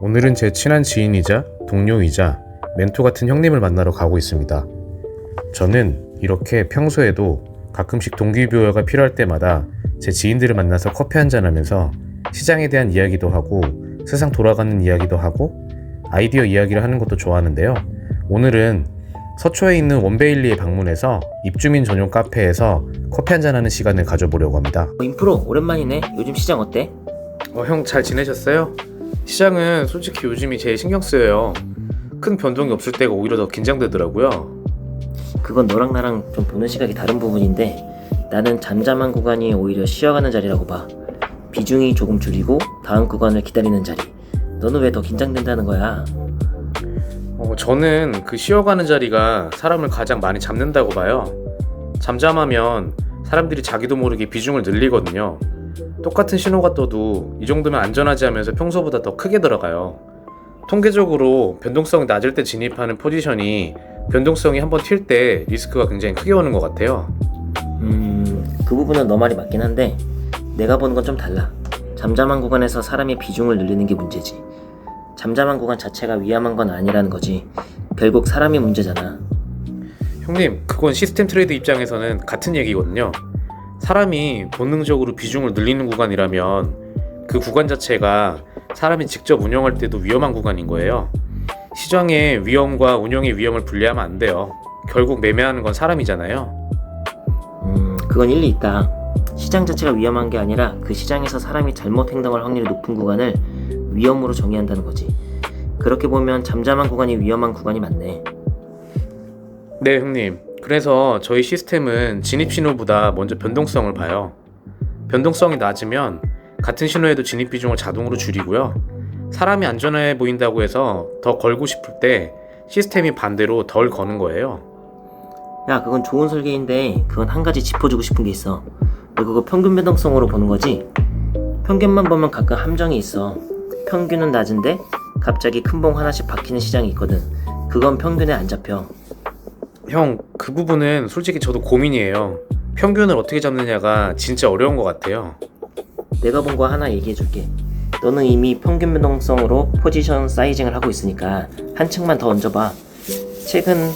오늘은 제 친한 지인이자 동료이자 멘토 같은 형님을 만나러 가고 있습니다. 저는 이렇게 평소에도 가끔씩 동기부여가 필요할 때마다 제 지인들을 만나서 커피 한잔 하면서 시장에 대한 이야기도 하고 세상 돌아가는 이야기도 하고 아이디어 이야기를 하는 것도 좋아하는데요. 오늘은 서초에 있는 원베일리에 방문해서 입주민 전용 카페에서 커피 한잔 하는 시간을 가져보려고 합니다. 인프로 오랜만이네. 요즘 시장 어때? 형 잘 지내셨어요? 시장은 솔직히 요즘이 제일 신경 쓰여요. 큰 변동이 없을 때가 오히려 더 긴장되더라고요. 그건 너랑 나랑 좀 보는 시각이 다른 부분인데 나는 잠잠한 구간이 오히려 쉬어가는 자리라고 봐. 비중이 조금 줄이고 다음 구간을 기다리는 자리. 너는 왜 더 긴장된다는 거야? 저는 그 쉬어가는 자리가 사람을 가장 많이 잡는다고 봐요. 잠잠하면 사람들이 자기도 모르게 비중을 늘리거든요. 똑같은 신호가 떠도 이 정도면 안전하지 하면서 평소보다 더 크게 들어가요. 통계적으로 변동성이 낮을 때 진입하는 포지션이 변동성이 한번 튈 때 리스크가 굉장히 크게 오는 것 같아요. 그 부분은 너 말이 맞긴 한데 내가 보는 건 좀 달라. 잠잠한 구간에서 사람의 비중을 늘리는 게 문제지. 잠잠한 구간 자체가 위험한 건 아니라는 거지. 결국 사람이 문제잖아. 형님, 그건 시스템 트레이드 입장에서는 같은 얘기거든요. 사람이 본능적으로 비중을 늘리는 구간이라면 그 구간 자체가 사람이 직접 운영할 때도 위험한 구간인 거예요. 시장의 위험과 운영의 위험을 분리하면 안 돼요. 결국 매매하는 건 사람이잖아요. 그건 일리 있다. 시장 자체가 위험한 게 아니라 그 시장에서 사람이 잘못 행동할 확률이 높은 구간을 위험으로 정의한다는 거지. 그렇게 보면 잠잠한 구간이 위험한 구간이 맞네. 네, 형님. 그래서 저희 시스템은 진입 신호보다 먼저 변동성을 봐요. 변동성이 낮으면 같은 신호에도 진입 비중을 자동으로 줄이고요. 사람이 안전해 보인다고 해서 더 걸고 싶을 때 시스템이 반대로 덜 거는 거예요. 야, 그건 좋은 설계인데 그건 한 가지 짚어주고 싶은 게 있어. 너 그거 평균 변동성으로 보는 거지? 평균만 보면 가끔 함정이 있어. 평균은 낮은데 갑자기 큰 봉 하나씩 박히는 시장이 있거든. 그건 평균에 안 잡혀. 형, 그 부분은 솔직히 저도 고민이에요. 평균을 어떻게 잡느냐가 진짜 어려운 것 같아요. 내가 본 거 하나 얘기해 줄게. 너는 이미 평균 변동성으로 포지션 사이징을 하고 있으니까 한 층만 더 얹어봐. 최근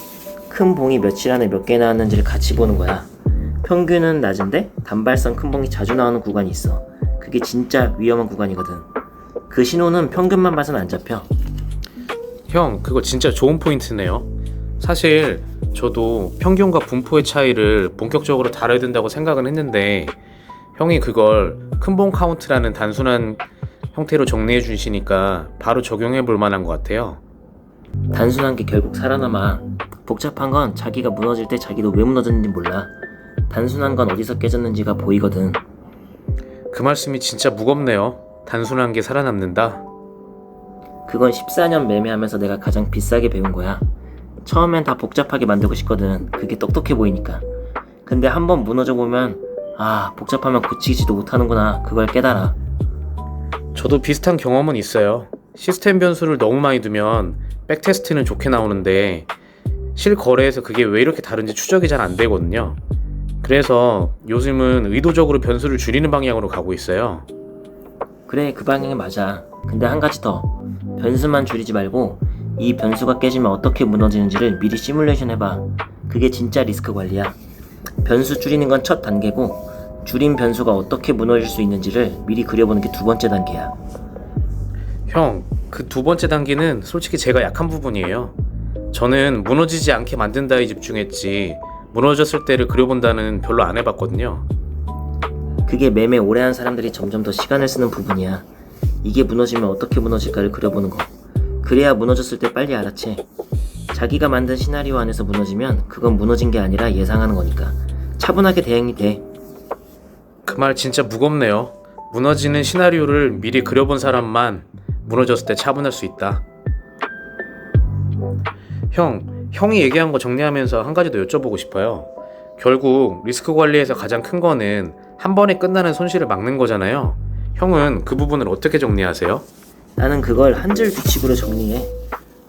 큰 봉이 며칠 안에 몇 개 나왔는지를 같이 보는 거야. 평균은 낮은데 단발성 큰 봉이 자주 나오는 구간이 있어. 그게 진짜 위험한 구간이거든. 그 신호는 평균만 봐서는 안 잡혀. 형, 그거 진짜 좋은 포인트네요. 사실 저도 평균과 분포의 차이를 본격적으로 다뤄야 된다고 생각은 했는데 형이 그걸 큰봉 카운트라는 단순한 형태로 정리해 주시니까 바로 적용해 볼 만한 것 같아요. 단순한 게 결국 살아남아. 복잡한 건 자기가 무너질 때 자기도 왜 무너졌는지 몰라. 단순한 건 어디서 깨졌는지가 보이거든. 그 말씀이 진짜 무겁네요. 단순한 게 살아남는다. 그건 14년 매매하면서 내가 가장 비싸게 배운 거야. 처음엔 다 복잡하게 만들고 싶거든. 그게 똑똑해 보이니까. 근데 한번 무너져 보면 복잡하면 고치지도 못하는구나. 그걸 깨달아. 저도 비슷한 경험은 있어요. 시스템 변수를 너무 많이 두면 백테스트는 좋게 나오는데 실거래에서 그게 왜 이렇게 다른지 추적이 잘 안 되거든요. 그래서 요즘은 의도적으로 변수를 줄이는 방향으로 가고 있어요. 그래, 그 방향이 맞아. 근데 한 가지 더. 변수만 줄이지 말고 이 변수가 깨지면 어떻게 무너지는지를 미리 시뮬레이션 해봐. 그게 진짜 리스크 관리야. 변수 줄이는 건 첫 단계고 줄인 변수가 어떻게 무너질 수 있는지를 미리 그려보는 게 두 번째 단계야. 형, 그 두 번째 단계는 솔직히 제가 약한 부분이에요. 저는 무너지지 않게 만든다에 집중했지 무너졌을 때를 그려본다는 별로 안 해봤거든요. 그게 매매 오래 한 사람들이 점점 더 시간을 쓰는 부분이야. 이게 무너지면 어떻게 무너질까를 그려보는 거. 그래야 무너졌을 때 빨리 알아채. 자기가 만든 시나리오 안에서 무너지면 그건 무너진 게 아니라 예상하는 거니까 차분하게 대응이 돼. 그 말 진짜 무겁네요. 무너지는 시나리오를 미리 그려본 사람만 무너졌을 때 차분할 수 있다. 형이 얘기한 거 정리하면서 한 가지 더 여쭤보고 싶어요. 결국 리스크 관리에서 가장 큰 거는 한 번에 끝나는 손실을 막는 거잖아요. 형은 그 부분을 어떻게 정리하세요? 나는 그걸 한 줄 규칙으로 정리해.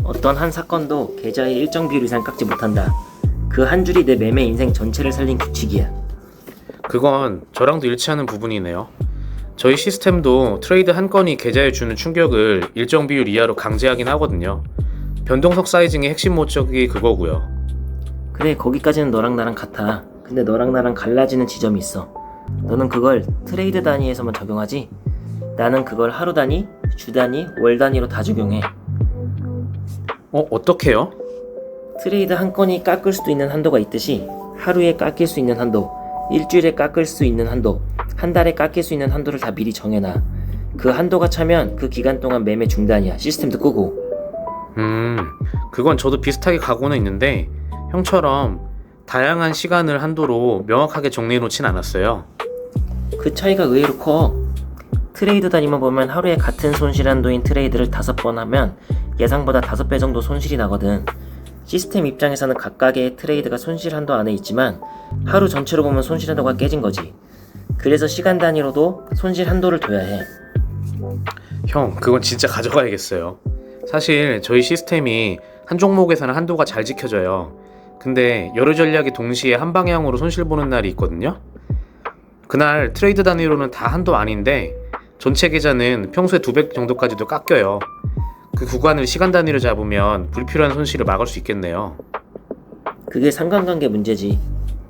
어떤 한 사건도 계좌의 일정 비율 이상 깎지 못한다. 그 한 줄이 내 매매 인생 전체를 살린 규칙이야. 그건 저랑도 일치하는 부분이네요. 저희 시스템도 트레이드 한 건이 계좌에 주는 충격을 일정 비율 이하로 강제하긴 하거든요. 변동석 사이징의 핵심 목적이 그거고요. 그래, 거기까지는 너랑 나랑 같아. 근데 너랑 나랑 갈라지는 지점이 있어. 너는 그걸 트레이드 단위에서만 적용하지? 나는 그걸 하루 단위, 주 단위, 월 단위로 다 적용해. 어떻게요? 트레이드 한 건이 깎을 수도 있는 한도가 있듯이 하루에 깎일 수 있는 한도, 일주일에 깎을 수 있는 한도, 한 달에 깎일 수 있는 한도를 다 미리 정해놔. 그 한도가 차면 그 기간 동안 매매 중단이야. 시스템도 끄고. 그건 저도 비슷하게 가고는 있는데 형처럼 다양한 시간을 한도로 명확하게 정리해놓진 않았어요. 그 차이가 의외로 커. 트레이드 단위만 보면 하루에 같은 손실 한도인 트레이드를 5번 하면 예상보다 5배 정도 손실이 나거든. 시스템 입장에서는 각각의 트레이드가 손실 한도 안에 있지만 하루 전체로 보면 손실 한도가 깨진 거지. 그래서 시간 단위로도 손실 한도를 둬야 해. 형, 그건 진짜 가져가야겠어요. 사실 저희 시스템이 한 종목에서는 한도가 잘 지켜져요. 근데 여러 전략이 동시에 한 방향으로 손실 보는 날이 있거든요. 그날 트레이드 단위로는 다 한도 아닌데 전체 계좌는 평소에 2배 정도까지도 깎여요. 그 구간을 시간 단위로 잡으면 불필요한 손실을 막을 수 있겠네요. 그게 상관관계 문제지.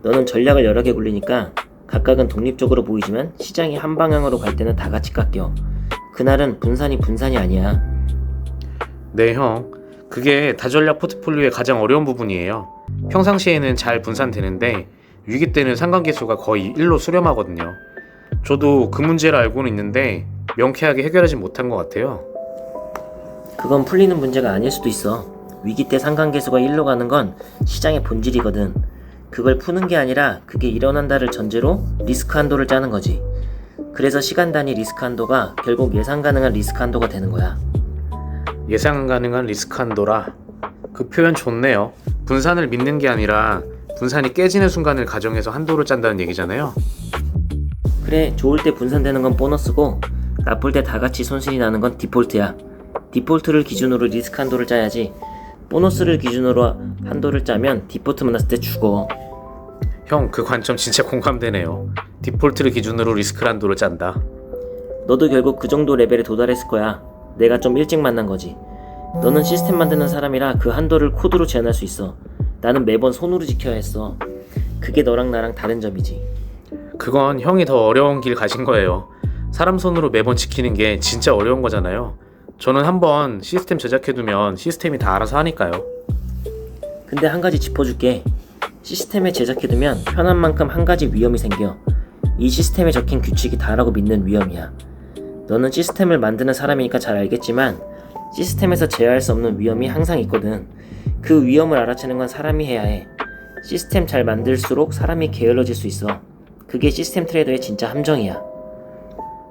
너는 전략을 여러 개 굴리니까 각각은 독립적으로 보이지만 시장이 한 방향으로 갈 때는 다 같이 깎여. 그날은 분산이 아니야. 네, 형. 그게 다전략 포트폴리오의 가장 어려운 부분이에요. 평상시에는 잘 분산되는데 위기 때는 상관계수가 거의 1로 수렴하거든요. 저도 그 문제를 알고는 있는데 명쾌하게 해결하지 못한 것 같아요. 그건 풀리는 문제가 아닐 수도 있어. 위기 때 상관계수가 1로 가는 건 시장의 본질이거든. 그걸 푸는 게 아니라 그게 일어난다를 전제로 리스크 한도를 짜는 거지. 그래서 시간 단위 리스크 한도가 결국 예상 가능한 리스크 한도가 되는 거야. 예상 가능한 리스크 한도라. 그 표현 좋네요. 분산을 믿는 게 아니라 분산이 깨지는 순간을 가정해서 한도를 짠다는 얘기잖아요. 그래, 좋을 때 분산되는 건 보너스고 나쁠 때 다 같이 손실이 나는 건 디폴트야. 디폴트를 기준으로 리스크 한도를 짜야지. 보너스를 기준으로 한도를 짜면 디폴트 만났을 때 죽어. 형, 그 관점 진짜 공감되네요. 디폴트를 기준으로 리스크 한도를 짠다. 너도 결국 그 정도 레벨에 도달했을 거야. 내가 좀 일찍 만난 거지. 너는 시스템 만드는 사람이라 그 한도를 코드로 제한할 수 있어. 나는 매번 손으로 지켜야 했어. 그게 너랑 나랑 다른 점이지. 그건 형이 더 어려운 길 가신 거예요. 사람 손으로 매번 지키는 게 진짜 어려운 거잖아요. 저는 한번 시스템 제작해두면 시스템이 다 알아서 하니까요. 근데 한 가지 짚어줄게. 시스템에 제작해두면 편한 만큼 한 가지 위험이 생겨. 이 시스템에 적힌 규칙이 다라고 믿는 위험이야. 너는 시스템을 만드는 사람이니까 잘 알겠지만 시스템에서 제어할 수 없는 위험이 항상 있거든. 그 위험을 알아채는 건 사람이 해야 해. 시스템 잘 만들수록 사람이 게을러질 수 있어. 그게 시스템 트레이더의 진짜 함정이야.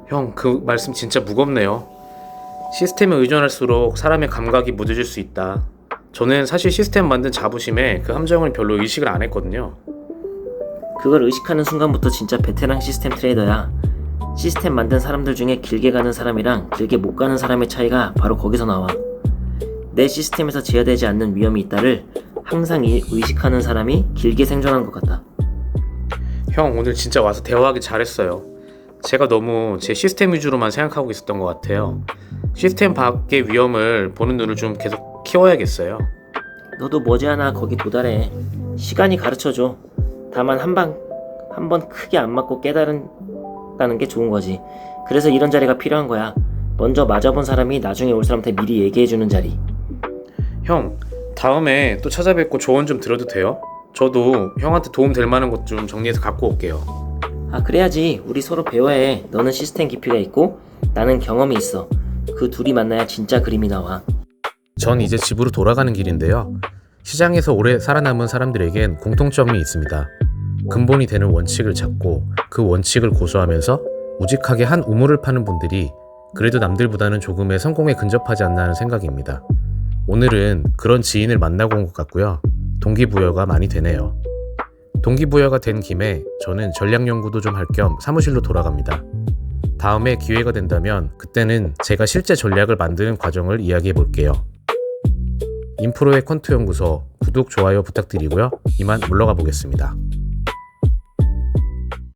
형, 그 말씀 진짜 무겁네요. 시스템에 의존할수록 사람의 감각이 무뎌질 수 있다. 저는 사실 시스템 만든 자부심에 그 함정을 별로 의식을 안 했거든요. 그걸 의식하는 순간부터 진짜 베테랑 시스템 트레이더야. 시스템 만든 사람들 중에 길게 가는 사람이랑 길게 못 가는 사람의 차이가 바로 거기서 나와. 내 시스템에서 제어되지 않는 위험이 있다를 항상 의식하는 사람이 길게 생존한 것 같다. 형, 오늘 진짜 와서 대화하기 잘했어요. 제가 너무 제 시스템 위주로만 생각하고 있었던 것 같아요. 시스템 밖의 위험을 보는 눈을 좀 계속 키워야겠어요. 너도 머지않아 거기 도달해. 시간이 가르쳐줘. 다만 한 번 크게 안 맞고 깨달은다는 게 좋은 거지. 그래서 이런 자리가 필요한 거야. 먼저 맞아본 사람이 나중에 올 사람한테 미리 얘기해주는 자리. 형, 다음에 또 찾아뵙고 조언 좀 들어도 돼요? 저도 형한테 도움 될 만한 것 좀 정리해서 갖고 올게요. 아, 그래야지. 우리 서로 배워야 해. 너는 시스템 깊이가 있고 나는 경험이 있어. 그 둘이 만나야 진짜 그림이 나와. 전 이제 집으로 돌아가는 길인데요. 시장에서 오래 살아남은 사람들에겐 공통점이 있습니다. 근본이 되는 원칙을 찾고 그 원칙을 고수하면서 우직하게 한 우물을 파는 분들이 그래도 남들보다는 조금의 성공에 근접하지 않나 하는 생각입니다. 오늘은 그런 지인을 만나고 온 것 같고요. 동기부여가 많이 되네요. 동기부여가 된 김에 저는 전략 연구도 좀 할 겸 사무실로 돌아갑니다. 다음에 기회가 된다면 그때는 제가 실제 전략을 만드는 과정을 이야기해 볼게요. 인프로의 퀀트 연구소 구독, 좋아요 부탁드리고요. 이만 물러가 보겠습니다.